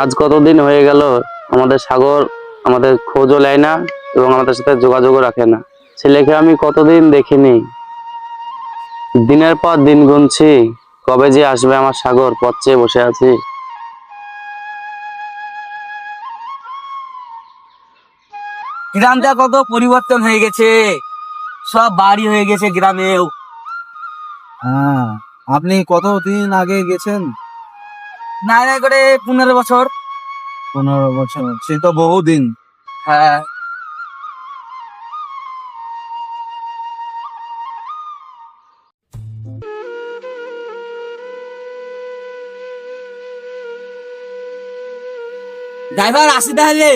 আজ কতদিন হয়ে গেল আমাদের সাগর আমাদের খোঁজও নেয় না এবং আমাদের সাথে যোগাযোগও রাখে না। ছেলেকে আমি কতদিন দেখিনি, দিনের পর দিন গুনছি, কবে যে আসবে আমার সাগর, পথ চেয়ে বসে আছি। গ্রামটা কত পরিবর্তন হয়ে গেছে, সব বাড়ি হয়ে গেছে গ্রামেও। হ্যাঁ, আপনি কতদিন আগে গেছেন? নাই নাই করে 15 বছর। 15 বছর, সে তো বহুদিন। হ্যাঁ, ড্রাইভার আসি তাহলে।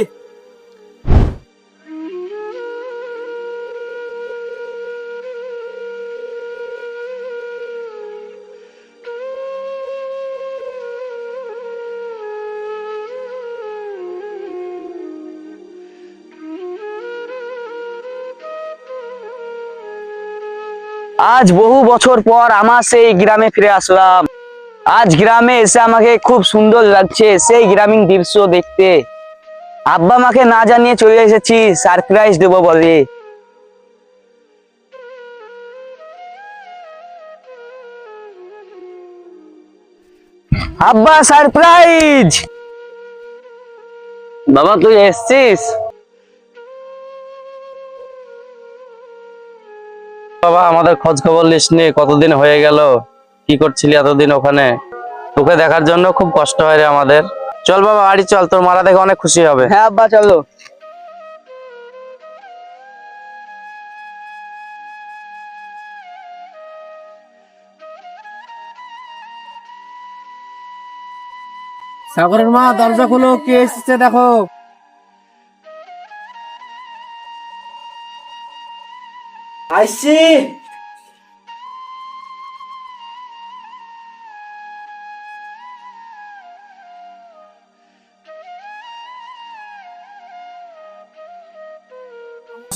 আজ বহু বছর পর আমার সেই গ্রামে ফিরে আসলাম। আজ গ্রামে এসে আমাকে খুব সুন্দর লাগছে সেই গ্রামীণ দৃশ্য দেখতে। আব্বা মাকে না জানিয়ে চলে এসেছি সারপ্রাইজ দেবো বলে। আব্বা সারপ্রাইজ। বাবা তুই এসছিস? বাবা আমাদের খোঁজ খবর লিস নি, কতদিন হয়ে গেল, কি করছিলি এতদিন ওখানে? তোকে দেখার জন্য খুব কষ্ট হয় রে আমাদের। চল বাবা বাড়ি চল, তোর মারা দেখে অনেক খুশি হবে। হ্যাঁ আব্বা চলো। সাগরের মা, দরজা খুলো, কে এসেছে দেখো। আইসি।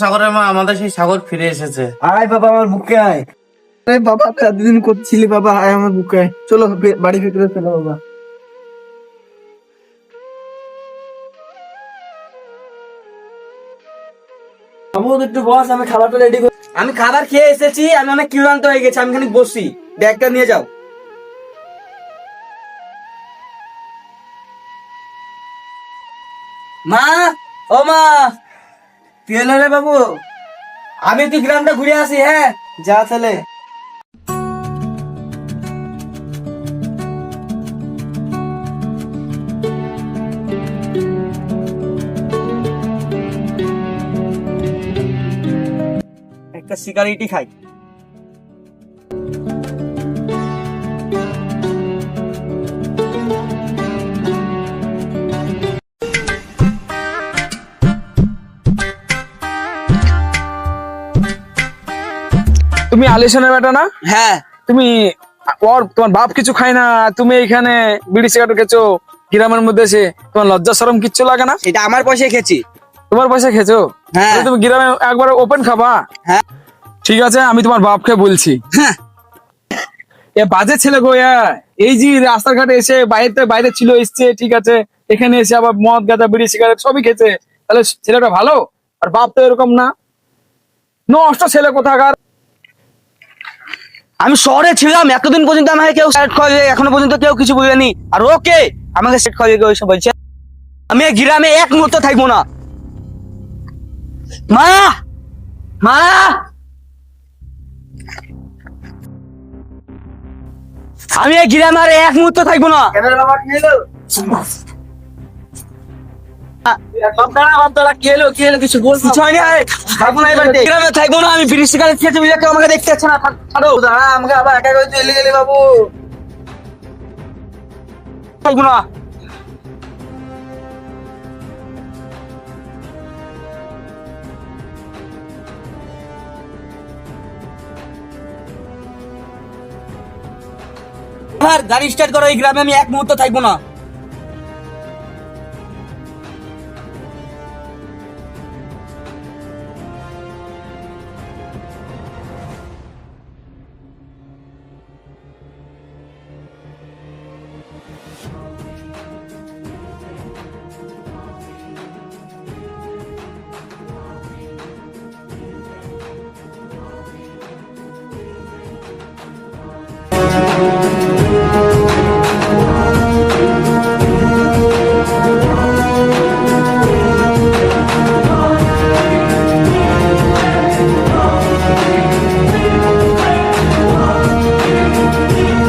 সাগরের মা, আমাদের সেই সাগর ফিরে এসেছে। আয় বাবা, আমার বুকে আয়। আরে বাবা, এতদিন করছিলি বাবা, আয় আমার বুকে আয়। চলো বাড়ি ভিতরে চলো বাবা। একটু বস, আমি খাবারটা রেডি করি। আমি খাবার খেয়ে এসেছি, আমি অনেক ক্লান্ত হয়ে গেছি, আমি খানিক বসি। ব্যাগটা নিয়ে যাও। মা, ও মা, কি হলো রে বাবু? আমি তুই গ্রামটা ঘুরে আসি। হ্যাঁ যা ছেলে। একটা সিগারেটই খাই। তুমি আলিশানের বেটা না? হ্যাঁ, তুমি তোমার বাপ কিছু খায় না, তুমি এখানে বিড়ি সিগারেট খেছো গ্রামের মধ্যে এসে, তোমার লজ্জা শরম কিচ্ছু লাগে না? এটা আমার পয়সায় খেয়েছি। তোমার পয়সা খেছো? হ্যাঁ। তাহলে তুমি গ্রামে একবার ওপেন খাবা? হ্যাঁ। ঠিক আছে, আমি তোমার বাপকে বলছি। হ্যাঁ। এ বাজে ছেলে গো, এই যে রাস্তাঘাটে এসে বাইরে ছিল, এসছে ঠিক আছে, এখানে এসে আবার মদ গাঁজা বিড়ি সিগারেট সবই খেছে, তাহলে ছেলেটা ভালো? আর বাপ তো এরকম না, নষ্ট ছেলে কোথাকার। আমি শহরে ছিলাম এতদিন পর্যন্ত আমাকে কেউ সেট করে, এখনো পর্যন্ত কেউ কিছু বলেনি। আর ওকে আমাকে সেট করে ওইসব বলছে। আমি এই গ্রামে এক মুহূর্ত থাকবো না। মা, মা, আমি এই গ্রামে আর এক মুহূর্ত থাকবো না। কিছু হয়নি। থাকবো না, এবার গ্রামে থাকবো না। আমি বিড়ি সিগারেট খেতে বুঝে কেউ আমাকে দেখতে যাচ্ছে না। ছাড়ো, দাঁড়া, আমাকে আবার একা করে চলে গেলে বাবু। থাকবো না। গাড়ি স্টার্ট করো, এই গ্রামে আমি এক মুহূর্ত থাকবো না।